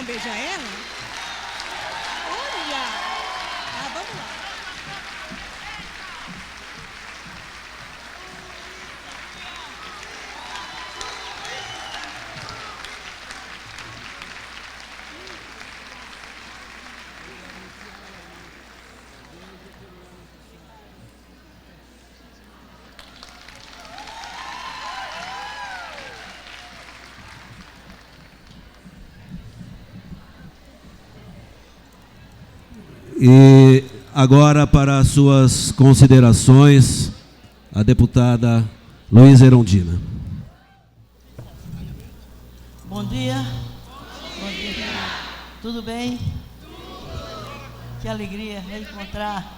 não beijar ela? Olha! Ah, vamos lá. E agora, para as suas considerações, a deputada Luísa Erundina. Bom dia. Bom dia. Tudo bem? Que alegria reencontrar.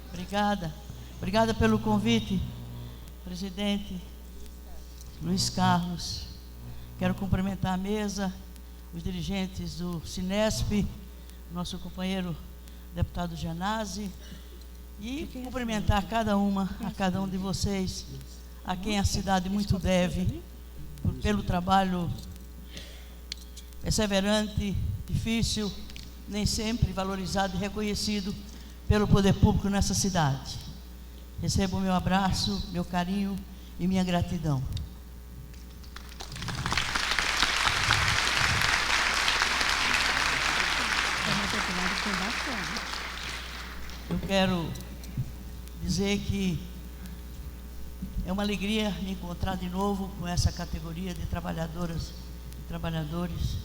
Obrigada. Obrigada pelo convite, presidente Luiz Carlos. Quero cumprimentar a mesa, os dirigentes do Cinesp, nosso companheiro deputado Janazzi, e cumprimentar a cada um de vocês, a quem a cidade muito deve, pelo trabalho perseverante, difícil, nem sempre valorizado e reconhecido pelo poder público nessa cidade. Recebo o meu abraço, meu carinho e minha gratidão. Eu quero dizer que é uma alegria me encontrar de novo com essa categoria de trabalhadoras e trabalhadores,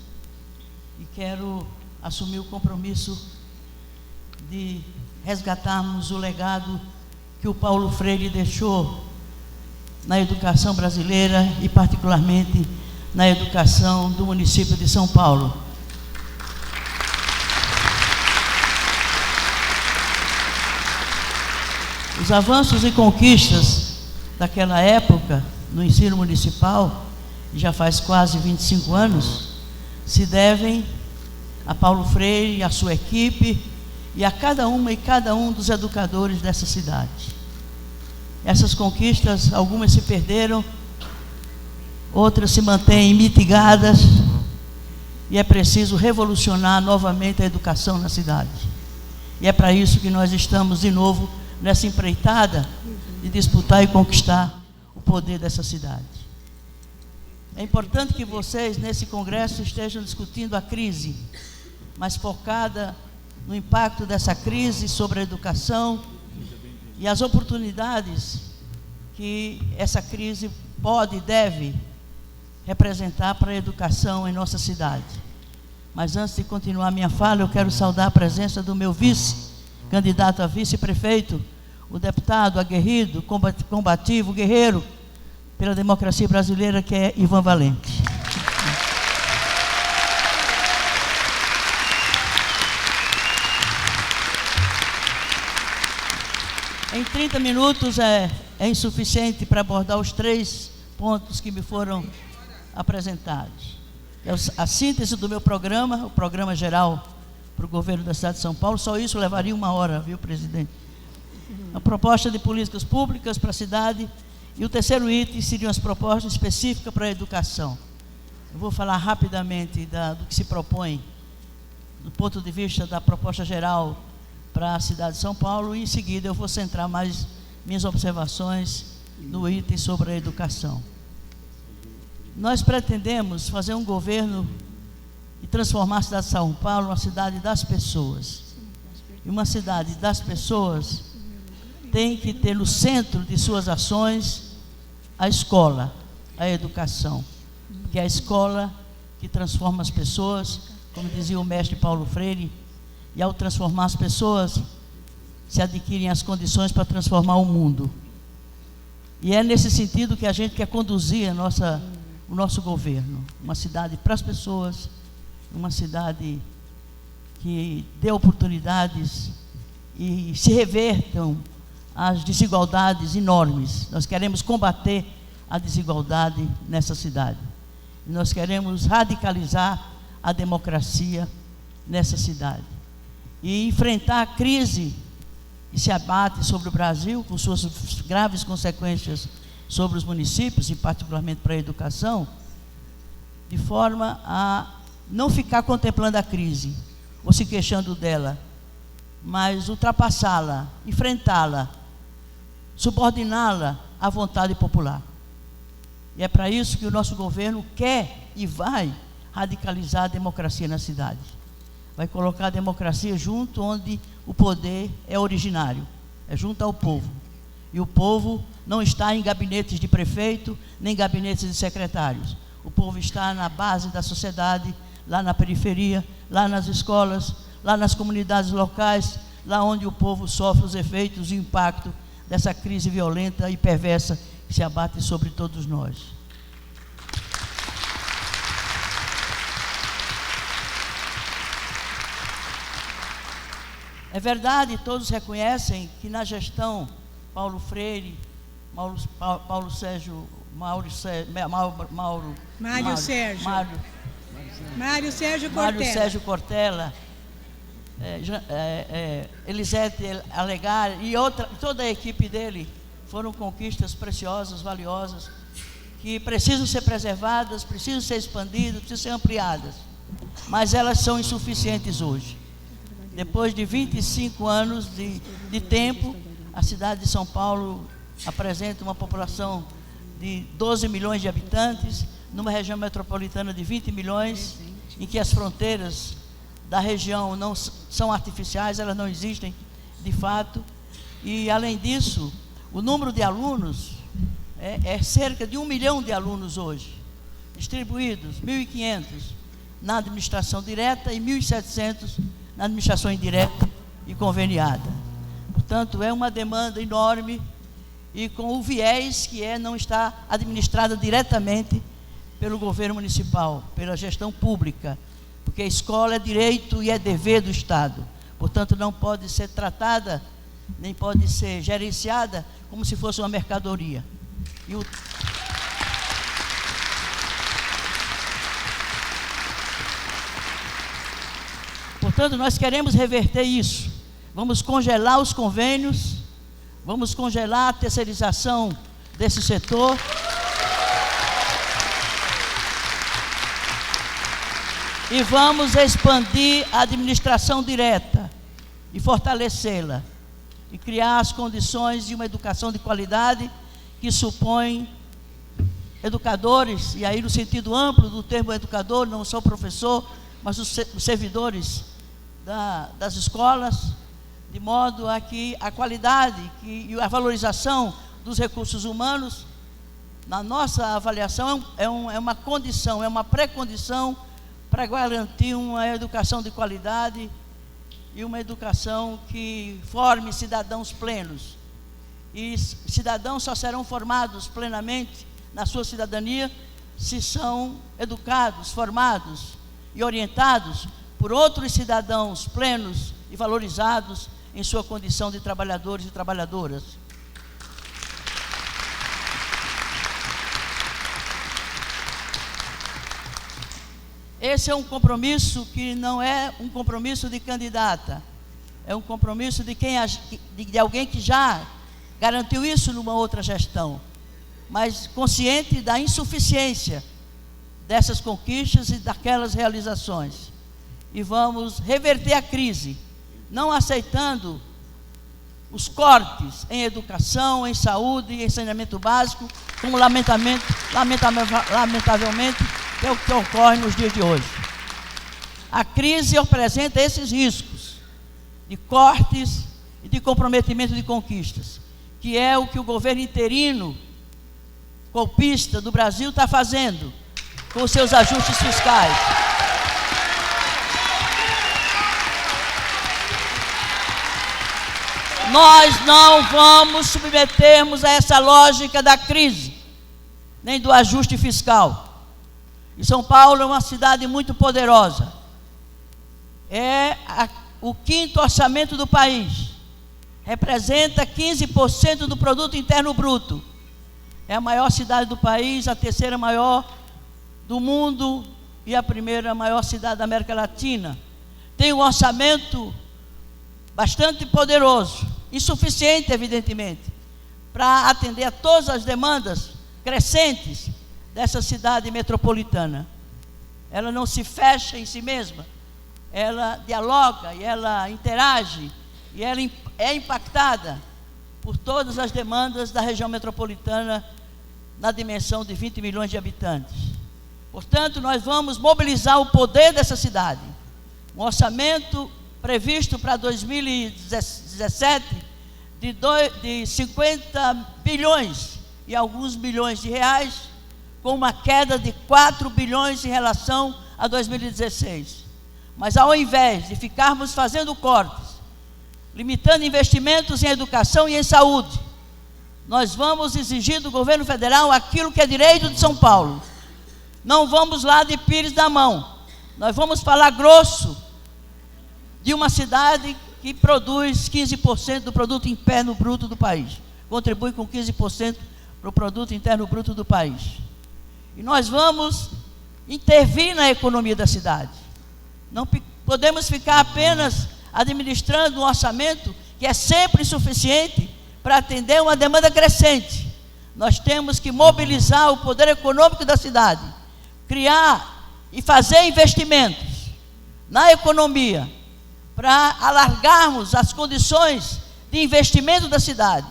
e quero assumir o compromisso de resgatarmos o legado que o Paulo Freire deixou na educação brasileira e particularmente na educação do município de São Paulo. Os avanços e conquistas daquela época no ensino municipal, já faz quase 25 anos, se devem a Paulo Freire, a sua equipe e a cada uma e cada um dos educadores dessa cidade. Essas conquistas, algumas se perderam, outras se mantêm mitigadas, e é preciso revolucionar novamente a educação na cidade. E é para isso que nós estamos de novo nessa empreitada de disputar e conquistar o poder dessa cidade. É importante que vocês, nesse congresso, estejam discutindo a crise, mas focada no impacto dessa crise sobre a educação e as oportunidades que essa crise pode e deve representar para a educação em nossa cidade. Mas antes de continuar minha fala, eu quero saudar a presença do meu vice-candidato a vice-prefeito, o deputado aguerrido, combativo, guerreiro pela democracia brasileira, que é Ivan Valente. Em 30 minutos é insuficiente para abordar os 3 pontos que me foram apresentados. A síntese do meu programa, o programa geral para o governo da cidade de São Paulo, só isso levaria 1 hora, viu, presidente? A proposta de políticas públicas para a cidade, e o terceiro item seriam as propostas específicas para a educação. Eu vou falar rapidamente do que se propõe, do ponto de vista da proposta geral para a cidade de São Paulo, e em seguida eu vou centrar mais minhas observações no item sobre a educação. Nós pretendemos fazer um governo e transformar a cidade de São Paulo uma cidade das pessoas. E uma cidade das pessoas tem que ter no centro de suas ações a escola, a educação, que é a escola que transforma as pessoas, como dizia o mestre Paulo Freire, e ao transformar as pessoas, se adquirem as condições para transformar o mundo. E é nesse sentido que a gente quer conduzir o nosso governo, uma cidade para as pessoas, uma cidade que dê oportunidades e se revertam as desigualdades enormes. Nós queremos combater a desigualdade nessa cidade. Nós queremos radicalizar a democracia nessa cidade. E enfrentar a crise que se abate sobre o Brasil, com suas graves consequências sobre os municípios, e particularmente para a educação, de forma a não ficar contemplando a crise ou se queixando dela, mas ultrapassá-la, enfrentá-la, subordiná-la à vontade popular. E é para isso que o nosso governo quer e vai radicalizar a democracia na cidade. Vai colocar a democracia junto onde o poder é originário, é junto ao povo. E o povo não está em gabinetes de prefeito, nem gabinetes de secretários. O povo está na base da sociedade, lá na periferia, lá nas escolas, lá nas comunidades locais, lá onde o povo sofre os efeitos e o impacto dessa crise violenta e perversa que se abate sobre todos nós. É verdade, todos reconhecem que na gestão Paulo Freire, Mário Sérgio Cortella, Elisete Alegre e toda a equipe dele, foram conquistas preciosas, valiosas, que precisam ser preservadas, precisam ser expandidas, precisam ser ampliadas, mas elas são insuficientes hoje. Depois de 25 anos de tempo, a cidade de São Paulo apresenta uma população de 12 milhões de habitantes, numa região metropolitana de 20 milhões, em que as fronteiras da região não são artificiais, elas não existem de fato. E, além disso, o número de alunos é cerca de 1 milhão de alunos hoje, distribuídos, 1.500 na administração direta e 1.700 na administração indireta e conveniada. Portanto, é uma demanda enorme e com o viés que não está administrada diretamente pelo governo municipal, pela gestão pública, porque a escola é direito e é dever do Estado. Portanto, não pode ser tratada, nem pode ser gerenciada como se fosse uma mercadoria. Portanto, nós queremos reverter isso. Vamos congelar os convênios, vamos congelar a terceirização desse setor. E vamos expandir a administração direta e fortalecê-la. E criar as condições de uma educação de qualidade que supõe educadores, e aí no sentido amplo do termo educador, não só o professor, mas os servidores das escolas, de modo a que a qualidade e a valorização dos recursos humanos, na nossa avaliação, é uma condição, é uma pré-condição para garantir uma educação de qualidade e uma educação que forme cidadãos plenos. E cidadãos só serão formados plenamente na sua cidadania se são educados, formados e orientados por outros cidadãos plenos e valorizados em sua condição de trabalhadores e trabalhadoras. Esse é um compromisso que não é um compromisso de candidata, é um compromisso de alguém que já garantiu isso numa outra gestão, mas consciente da insuficiência dessas conquistas e daquelas realizações. E vamos reverter a crise, não aceitando os cortes em educação, em saúde, em saneamento básico, como lamentavelmente é o que ocorre nos dias de hoje. A crise apresenta esses riscos de cortes e de comprometimento de conquistas, que é o que o governo interino golpista do Brasil está fazendo com os seus ajustes fiscais. Nós não vamos submetermos a essa lógica da crise, nem do ajuste fiscal. E São Paulo é uma cidade muito poderosa. É o quinto orçamento do país. Representa 15% do produto interno bruto. É a maior cidade do país, a terceira maior do mundo e a primeira maior cidade da América Latina. Tem um orçamento bastante poderoso, insuficiente, evidentemente, para atender a todas as demandas crescentes dessa cidade metropolitana. ela não se fecha em si mesma, ela dialoga e ela interage e ela é impactada por todas as demandas da região metropolitana na dimensão de 20 milhões de habitantes. Portanto, nós vamos mobilizar o poder dessa cidade. Um orçamento previsto para 2017 de 50 bilhões e alguns bilhões de reais, com uma queda de 4 bilhões em relação a 2016. Mas ao invés de ficarmos fazendo cortes, limitando investimentos em educação e em saúde, nós vamos exigir do governo federal aquilo que é direito de São Paulo. Não vamos lá de pires na mão. Nós vamos falar grosso de uma cidade que produz 15% do produto interno bruto do país. Contribui com 15% para o produto interno bruto do país. E nós vamos intervir na economia da cidade. Não podemos ficar apenas administrando um orçamento que é sempre insuficiente para atender uma demanda crescente. Nós temos que mobilizar o poder econômico da cidade, criar e fazer investimentos na economia para alargarmos as condições de investimento da cidade.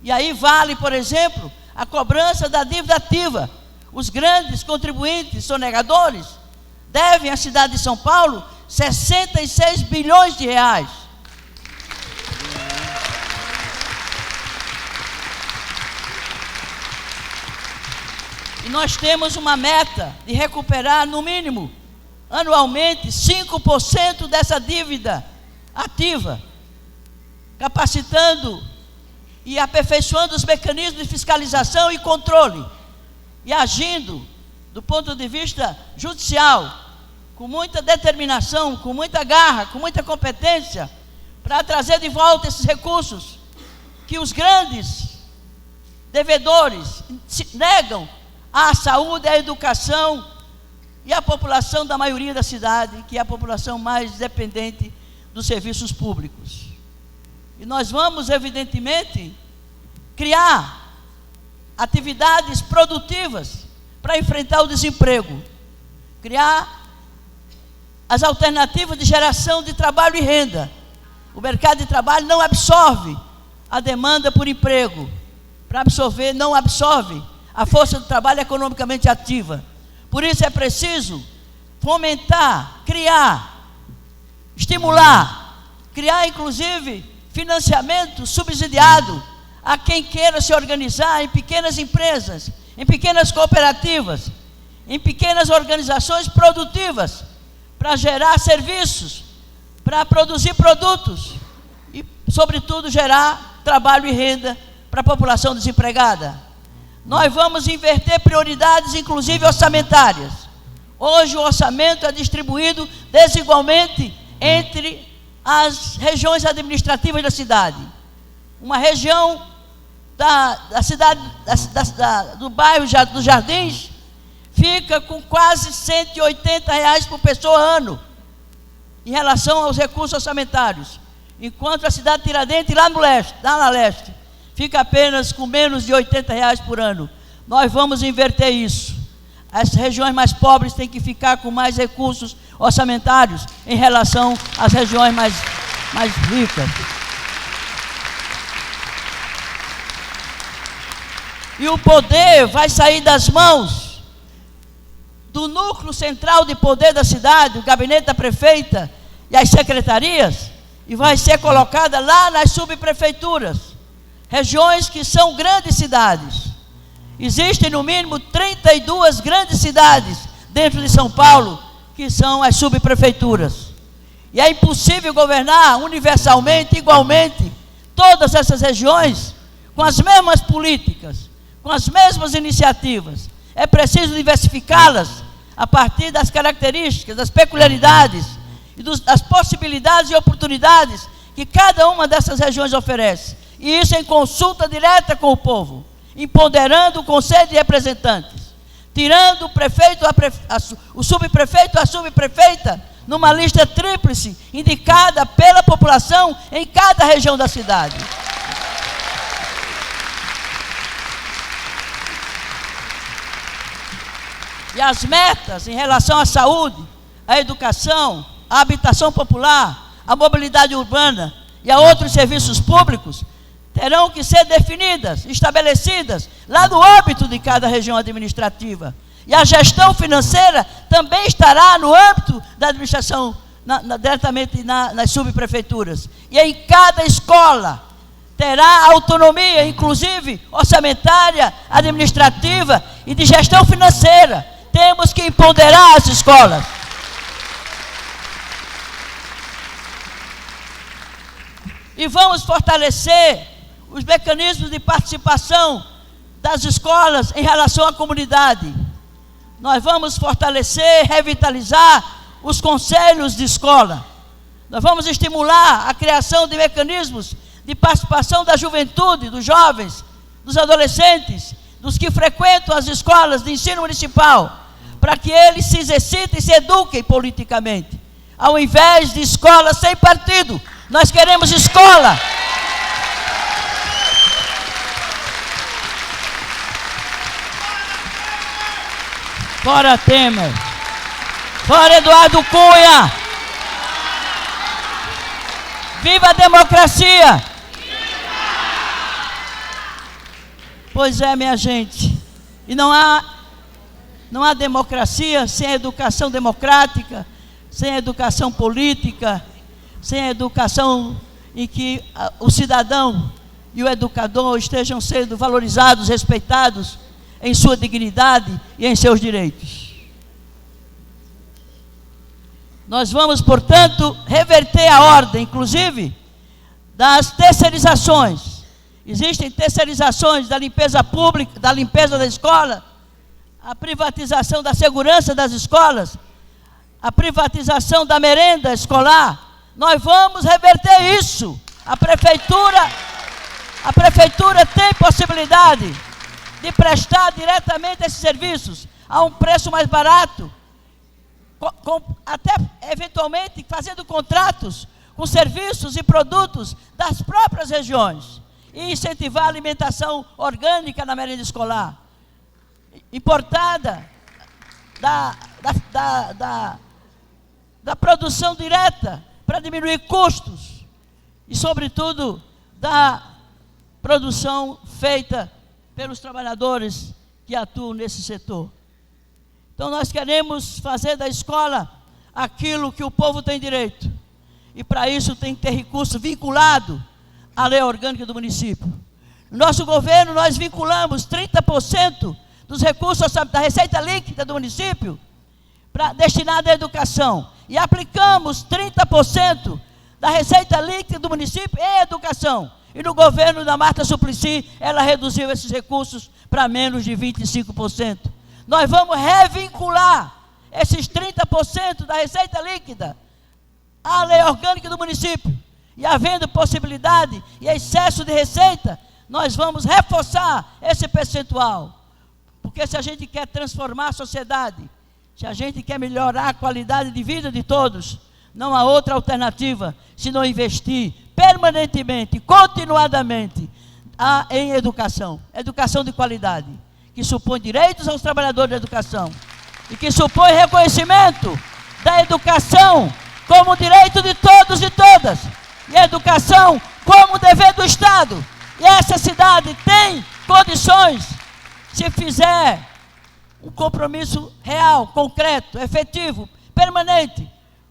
E aí vale, por exemplo, a cobrança da dívida ativa. Os grandes contribuintes sonegadores devem à cidade de São Paulo 66 bilhões de reais. E nós temos uma meta de recuperar, no mínimo, anualmente, 5% dessa dívida ativa, capacitando e aperfeiçoando os mecanismos de fiscalização e controle, e agindo, do ponto de vista judicial, com muita determinação, com muita garra, com muita competência, para trazer de volta esses recursos que os grandes devedores negam à saúde, à educação e à população da maioria da cidade, que é a população mais dependente dos serviços públicos. E nós vamos, evidentemente, criar atividades produtivas para enfrentar o desemprego, criar as alternativas de geração de trabalho e renda. O mercado de trabalho não absorve a demanda por emprego. Para absorver, não absorve a força do trabalho economicamente ativa. Por isso é preciso fomentar, criar, estimular, criar inclusive financiamento subsidiado a quem queira se organizar em pequenas empresas, em pequenas cooperativas, em pequenas organizações produtivas, para gerar serviços, para produzir produtos e, sobretudo, gerar trabalho e renda para a população desempregada. Nós vamos inverter prioridades, inclusive orçamentárias. Hoje o orçamento é distribuído desigualmente entre as regiões administrativas da cidade. Uma região da cidade, do bairro dos Jardins, fica com quase R$180 por pessoa ano, em relação aos recursos orçamentários. Enquanto a cidade de Tiradentes, lá na leste, fica apenas com menos de R$80 por ano. Nós vamos inverter isso. As regiões mais pobres têm que ficar com mais recursos orçamentários em relação às regiões mais ricas. E o poder vai sair das mãos do núcleo central de poder da cidade, o gabinete da prefeita e as secretarias, e vai ser colocada lá nas subprefeituras, regiões que são grandes cidades. Existem no mínimo 32 grandes cidades dentro de São Paulo, que são as subprefeituras. E é impossível governar universalmente, igualmente, todas essas regiões, com as mesmas políticas, com as mesmas iniciativas. É preciso diversificá-las a partir das características, das peculiaridades e das possibilidades e oportunidades que cada uma dessas regiões oferece. E isso em consulta direta com o povo, empoderando o Conselho de Representantes, tirando o prefeito, o subprefeito, a subprefeita, numa lista tríplice indicada pela população em cada região da cidade. e as metas em relação à saúde, à educação, à habitação popular, à mobilidade urbana e a outros serviços públicos terão que ser definidas, estabelecidas lá no âmbito de cada região administrativa. E a gestão financeira também estará no âmbito da administração, diretamente nas subprefeituras. E em cada escola terá autonomia, inclusive orçamentária, administrativa e de gestão financeira. Temos que empoderar as escolas. E vamos fortalecer os mecanismos de participação das escolas em relação à comunidade. Nós vamos fortalecer, revitalizar os conselhos de escola. Nós vamos estimular a criação de mecanismos de participação da juventude, dos jovens, dos adolescentes, dos que frequentam as escolas de ensino municipal, para que eles se exercitem e se eduquem politicamente. Ao invés de escola sem partido, nós queremos escola fora Temer, fora Eduardo Cunha, viva a democracia! Pois é, minha gente, e não há democracia sem a educação democrática, sem a educação política, sem a educação em que o cidadão e o educador estejam sendo valorizados, respeitados em sua dignidade e em seus direitos. Nós vamos, portanto, reverter a ordem, inclusive, das terceirizações. Existem terceirizações da limpeza pública, da limpeza da escola, a privatização da segurança das escolas, a privatização da merenda escolar. Nós vamos reverter isso. A prefeitura tem possibilidade de prestar diretamente esses serviços a um preço mais barato, até eventualmente fazendo contratos com serviços e produtos das próprias regiões, e incentivar a alimentação orgânica na merenda escolar, importada da produção direta, para diminuir custos e, sobretudo, da produção feita pelos trabalhadores que atuam nesse setor. Então, nós queremos fazer da escola aquilo que o povo tem direito. E, para isso, tem que ter recurso vinculado à lei orgânica do município. No nosso governo, nós vinculamos 30% dos recursos da receita líquida do município destinada à educação. E aplicamos 30% da receita líquida do município em educação. E no governo da Marta Suplicy, ela reduziu esses recursos para menos de 25%. Nós vamos revincular esses 30% da receita líquida à lei orgânica do município. E havendo possibilidade e excesso de receita, nós vamos reforçar esse percentual. Porque se a gente quer transformar a sociedade, se a gente quer melhorar a qualidade de vida de todos, não há outra alternativa senão investir permanentemente, continuadamente em educação. Educação de qualidade, que supõe direitos aos trabalhadores da educação e que supõe reconhecimento da educação como direito de todos e todas, e a educação como dever do Estado. E essa cidade tem condições, se fizer um compromisso real, concreto, efetivo, permanente,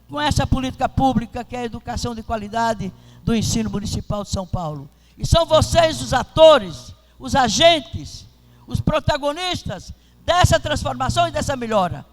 com essa política pública que é a educação de qualidade do ensino municipal de São Paulo. E são vocês os atores, os agentes, os protagonistas dessa transformação e dessa melhora.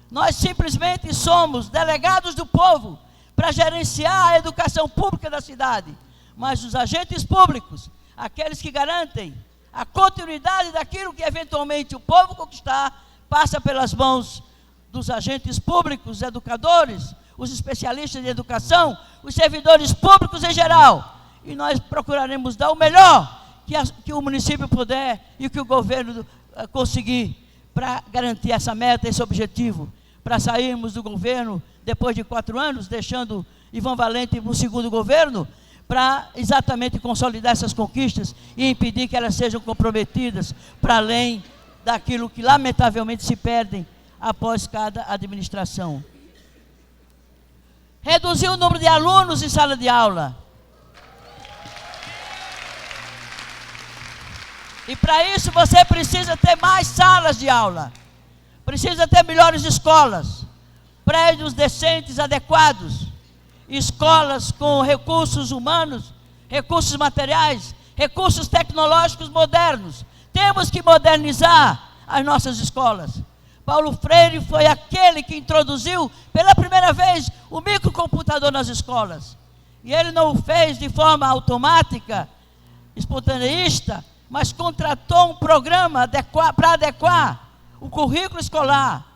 Nós simplesmente somos delegados do povo para gerenciar a educação pública da cidade, mas os agentes públicos, aqueles que garantem a continuidade daquilo que eventualmente o povo conquistar, passa pelas mãos dos agentes públicos, educadores, os especialistas de educação, os servidores públicos em geral. E nós procuraremos dar o melhor que o município puder e que o governo conseguir para garantir essa meta, esse objetivo, para sairmos do governo depois de 4 anos, deixando Ivan Valente no segundo governo, para exatamente consolidar essas conquistas e impedir que elas sejam comprometidas para além daquilo que lamentavelmente se perdem após cada administração. Reduzir o número de alunos em sala de aula. E para isso você precisa ter mais salas de aula. Precisa ter melhores escolas, prédios decentes, adequados, escolas com recursos humanos, recursos materiais, recursos tecnológicos modernos. Temos que modernizar as nossas escolas. Paulo Freire foi aquele que introduziu pela primeira vez o microcomputador nas escolas. E ele não o fez de forma automática, espontaneista, mas contratou um programa para adequar o currículo escolar,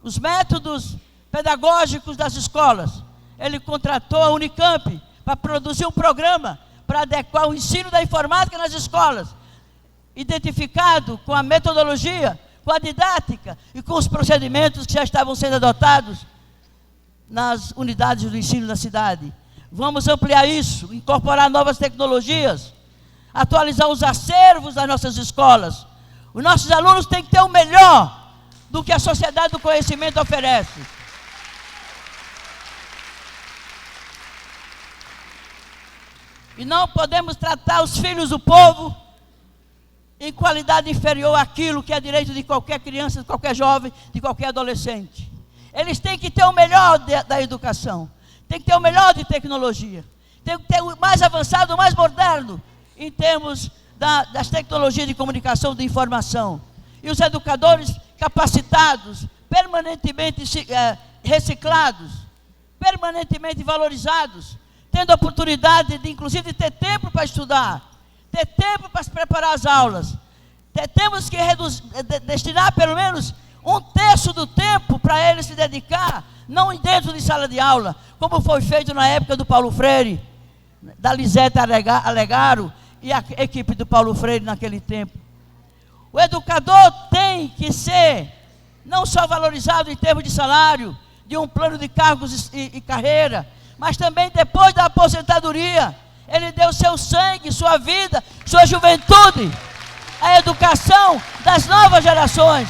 os métodos pedagógicos das escolas. Ele contratou a Unicamp para produzir um programa para adequar o ensino da informática nas escolas, identificado com a metodologia, com a didática e com os procedimentos que já estavam sendo adotados nas unidades do ensino da cidade. Vamos ampliar isso, incorporar novas tecnologias, atualizar os acervos das nossas escolas. Os nossos alunos têm que ter o melhor do que a sociedade do conhecimento oferece. E não podemos tratar os filhos do povo em qualidade inferior àquilo que é direito de qualquer criança, de qualquer jovem, de qualquer adolescente. Eles têm que ter o melhor da educação, têm que ter o melhor de tecnologia, têm que ter o mais avançado, o mais moderno, em termos das tecnologias de comunicação, de informação. E os educadores capacitados, permanentemente reciclados, permanentemente valorizados, tendo a oportunidade de, inclusive, ter tempo para estudar, ter tempo para se preparar as aulas. Temos que destinar pelo menos 1/3 do tempo para ele se dedicar, não dentro de sala de aula, como foi feito na época do Paulo Freire, da Lisete Alegaro e a equipe do Paulo Freire naquele tempo. O educador tem que ser não só valorizado em termos de salário, de um plano de cargos e carreira, mas também depois da aposentadoria. Ele deu seu sangue, sua vida, sua juventude, a educação das novas gerações.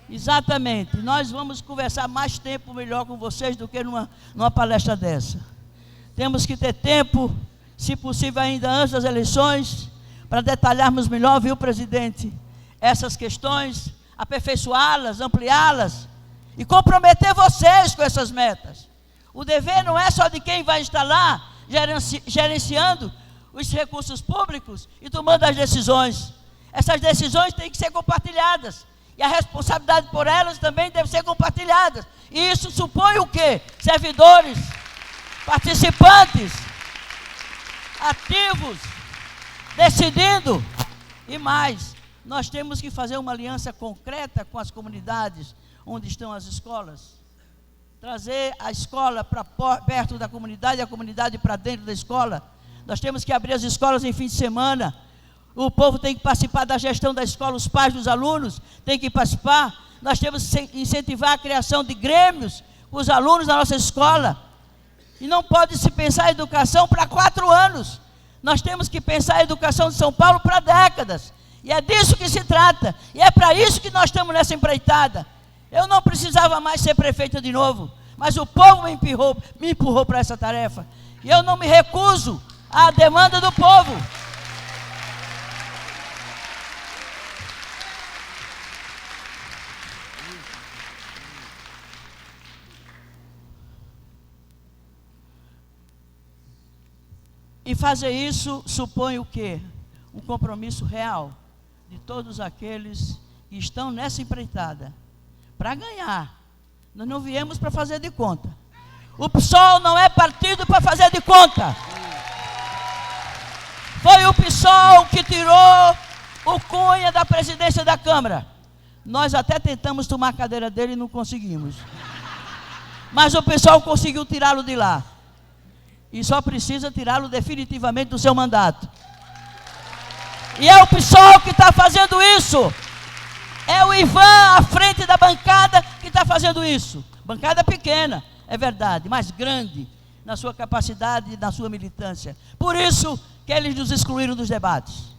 Exatamente. Nós vamos conversar mais tempo melhor com vocês do que numa palestra dessa. Temos que ter tempo, se possível ainda antes das eleições, para detalharmos melhor, viu, presidente, essas questões, aperfeiçoá-las, ampliá-las e comprometer vocês com essas metas. O dever não é só de quem vai estar lá gerenciando os recursos públicos e tomando as decisões. Essas decisões têm que ser compartilhadas e a responsabilidade por elas também deve ser compartilhada. E isso supõe o quê? Servidores, participantes, ativos, decidindo e mais. Nós temos que fazer uma aliança concreta com as comunidades onde estão as escolas. Trazer a escola para perto da comunidade e a comunidade para dentro da escola. Nós temos que abrir as escolas em fim de semana. O povo tem que participar da gestão da escola, os pais dos alunos têm que participar. Nós temos que incentivar a criação de grêmios com os alunos da nossa escola. E não pode se pensar a educação para 4 anos. Nós temos que pensar a educação de São Paulo para décadas. E é disso que se trata. E é para isso que nós estamos nessa empreitada. Eu não precisava mais ser prefeita de novo, mas o povo me empurrou para essa tarefa. E eu não me recuso à demanda do povo. E fazer isso supõe o quê? Um compromisso real de todos aqueles que estão nessa empreitada. Para ganhar. Nós não viemos para fazer de conta. O PSOL não é partido para fazer de conta. Foi o PSOL que tirou o Cunha da presidência da Câmara. Nós até tentamos tomar a cadeira dele e não conseguimos. Mas o PSOL conseguiu tirá-lo de lá. E só precisa tirá-lo definitivamente do seu mandato. E é o PSOL que está fazendo isso. É o Ivan à frente da bancada que está fazendo isso. Bancada pequena, é verdade, mas grande na sua capacidade e na sua militância. Por isso que eles nos excluíram dos debates.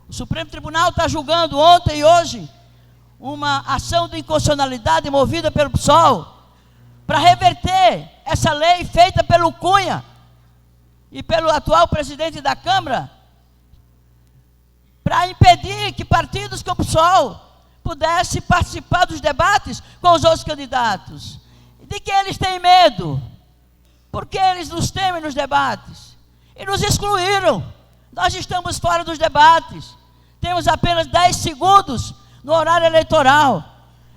O Supremo Tribunal está julgando ontem e hoje uma ação de inconstitucionalidade movida pelo PSOL para reverter essa lei feita pelo Cunha e pelo atual presidente da Câmara, para impedir que partidos como o PSOL pudessem participar dos debates com os outros candidatos. De que eles têm medo? Porque eles nos temem nos debates. E nos excluíram. Nós estamos fora dos debates. Temos apenas 10 segundos no horário eleitoral.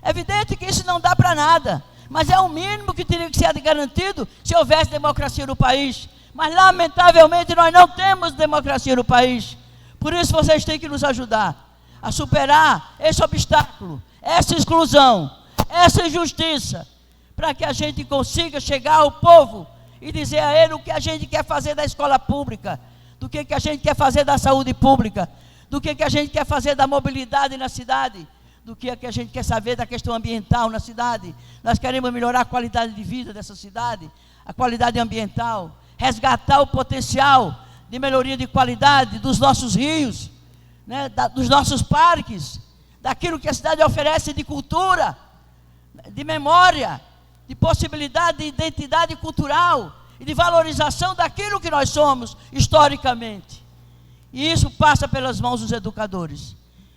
É evidente que isso não dá para nada, mas é o mínimo que teria que ser garantido se houvesse democracia no país. Mas, lamentavelmente, nós não temos democracia no país. Por isso, vocês têm que nos ajudar a superar esse obstáculo, essa exclusão, essa injustiça, para que a gente consiga chegar ao povo e dizer a ele o que a gente quer fazer da escola pública, do que a gente quer fazer da saúde pública, do que a gente quer fazer da mobilidade na cidade, do que a gente quer saber da questão ambiental na cidade. Nós queremos melhorar a qualidade de vida dessa cidade, a qualidade ambiental, resgatar o potencial de melhoria de qualidade dos nossos rios, né, dos nossos parques, daquilo que a cidade oferece de cultura, de memória, de possibilidade de identidade cultural e de valorização daquilo que nós somos historicamente. E isso passa pelas mãos dos educadores.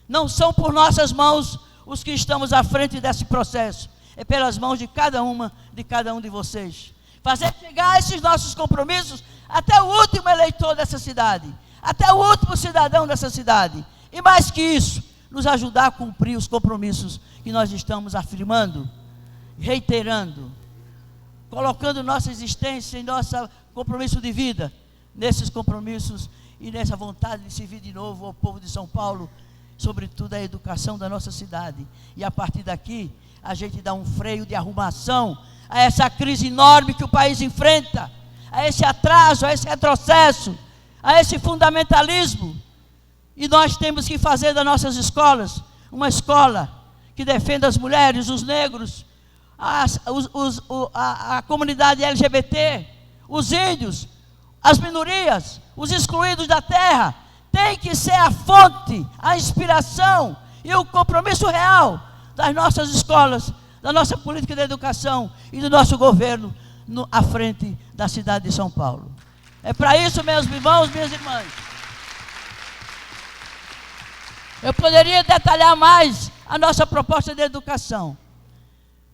Não são por nossas mãos os que estamos à frente desse processo, é pelas mãos de cada um de vocês. Fazer chegar esses nossos compromissos até o último eleitor dessa cidade, até o último cidadão dessa cidade. E mais que isso, nos ajudar a cumprir os compromissos que nós estamos afirmando, reiterando, colocando nossa existência e nosso compromisso de vida nesses compromissos e nessa vontade de servir de novo ao povo de São Paulo, sobretudo a educação da nossa cidade. E a partir daqui, a gente dá um freio de arrumação a essa crise enorme que o país enfrenta, a esse atraso, a esse retrocesso, a esse fundamentalismo. E nós temos que fazer das nossas escolas uma escola que defenda as mulheres, os negros, a comunidade LGBT, os índios, as minorias, os excluídos da terra. Tem que ser a fonte, a inspiração e o compromisso real das nossas escolas, da nossa política de educação e do nosso governo à frente da cidade de São Paulo. É para isso, meus irmãos, minhas irmãs. Eu poderia detalhar mais a nossa proposta de educação,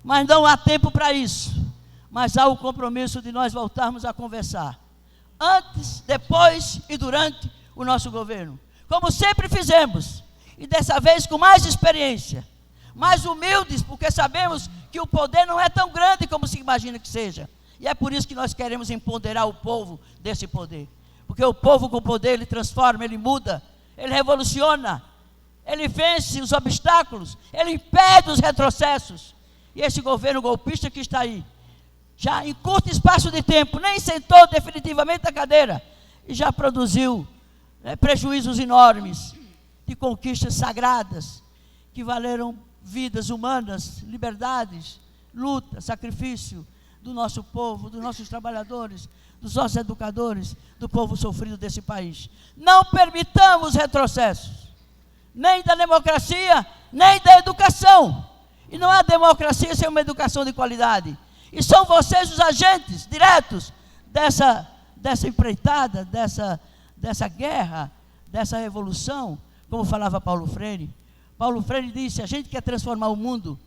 mas não há tempo para isso. Mas há o compromisso de nós voltarmos a conversar, antes, depois e durante o nosso governo, como sempre fizemos, e dessa vez com mais experiência, mais humildes, porque sabemos que o poder não é tão grande como se imagina que seja. E é por isso que nós queremos empoderar o povo desse poder. Porque o povo com poder, ele transforma, ele muda, ele revoluciona, ele vence os obstáculos, ele impede os retrocessos. E esse governo golpista que está aí, já em curto espaço de tempo, nem sentou definitivamente na cadeira, e já produziu prejuízos enormes de conquistas sagradas, que valeram vidas humanas, liberdades, luta, sacrifício do nosso povo, dos nossos trabalhadores, dos nossos educadores, do povo sofrido desse país. Não permitamos retrocessos, nem da democracia, nem da educação. E não há democracia sem uma educação de qualidade. E são vocês os agentes diretos dessa empreitada, dessa guerra, dessa revolução, como falava Paulo Freire. Paulo Freire disse: a gente quer transformar o mundo,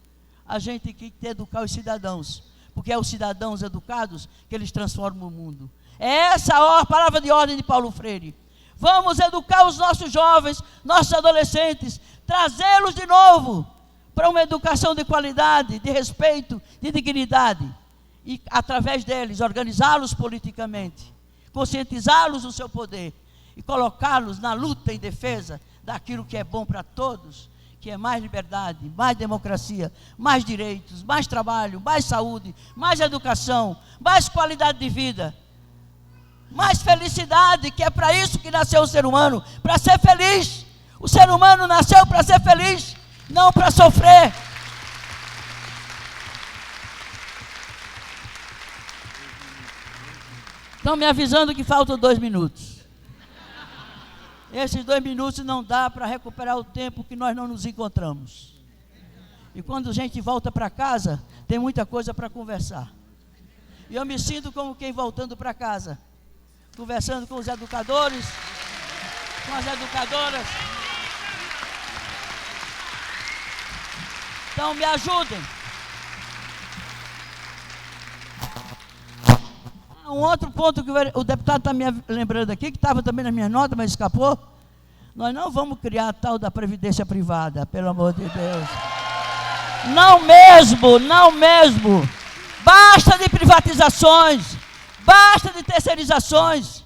a gente tem que educar os cidadãos, porque é os cidadãos educados que eles transformam o mundo. É essa a palavra de ordem de Paulo Freire. Vamos educar os nossos jovens, nossos adolescentes, trazê-los de novo para uma educação de qualidade, de respeito, de dignidade. E, através deles, organizá-los politicamente, conscientizá-los do seu poder e colocá-los na luta em defesa daquilo que é bom para todos, que é mais liberdade, mais democracia, mais direitos, mais trabalho, mais saúde, mais educação, mais qualidade de vida, mais felicidade, que é para isso que nasceu o ser humano, para ser feliz. O ser humano nasceu para ser feliz, não para sofrer. Estão me avisando que faltam 2 minutos. Esses 2 minutos não dá para recuperar o tempo que nós não nos encontramos. E quando a gente volta para casa, tem muita coisa para conversar. E eu me sinto como quem voltando para casa, conversando com os educadores, com as educadoras. Então me ajudem. Um outro ponto que o deputado está me lembrando aqui, que estava também na minha nota, mas escapou. Nós não vamos criar a tal da previdência privada, pelo amor de Deus. Não mesmo, não mesmo. Basta de privatizações, basta de terceirizações.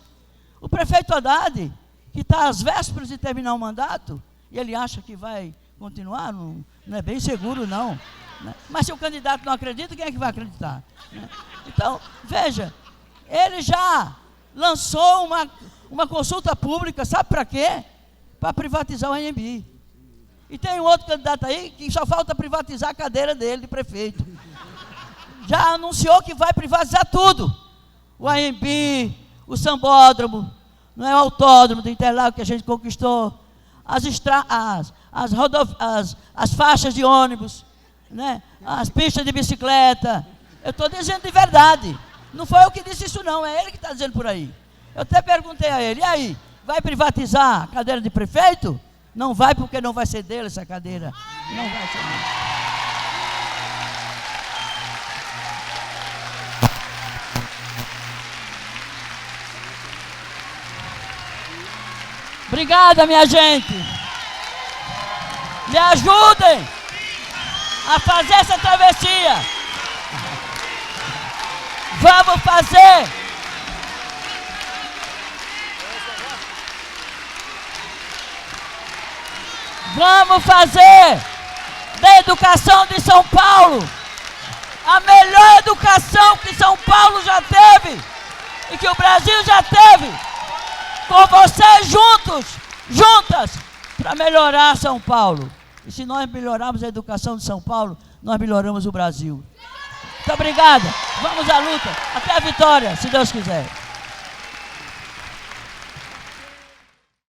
O prefeito Haddad, que está às vésperas de terminar o mandato, e ele acha que vai continuar, não é bem seguro não. Né? Mas se o candidato não acredita, quem é que vai acreditar? Né? Então, veja, ele já lançou uma consulta pública, sabe para quê? Para privatizar o ANB. E tem um outro candidato aí que só falta privatizar a cadeira dele de prefeito. Já anunciou que vai privatizar tudo. O ANB, o Sambódromo, não é o autódromo do Interlagos que a gente conquistou, as faixas de ônibus, né? As pistas de bicicleta. Eu estou dizendo de verdade. Não foi eu que disse isso não, é ele que está dizendo por aí. Eu até perguntei a ele, e aí, vai privatizar a cadeira de prefeito? Não vai, porque não vai ser dele essa cadeira. Não vai ser dele. Obrigada, minha gente. Me ajudem a fazer essa travessia. Vamos fazer. Vamos fazer da educação de São Paulo a melhor educação que São Paulo já teve e que o Brasil já teve, com vocês juntas, para melhorar São Paulo. E se nós melhorarmos a educação de São Paulo, nós melhoramos o Brasil. Muito obrigada. Vamos à luta. Até a vitória, se Deus quiser.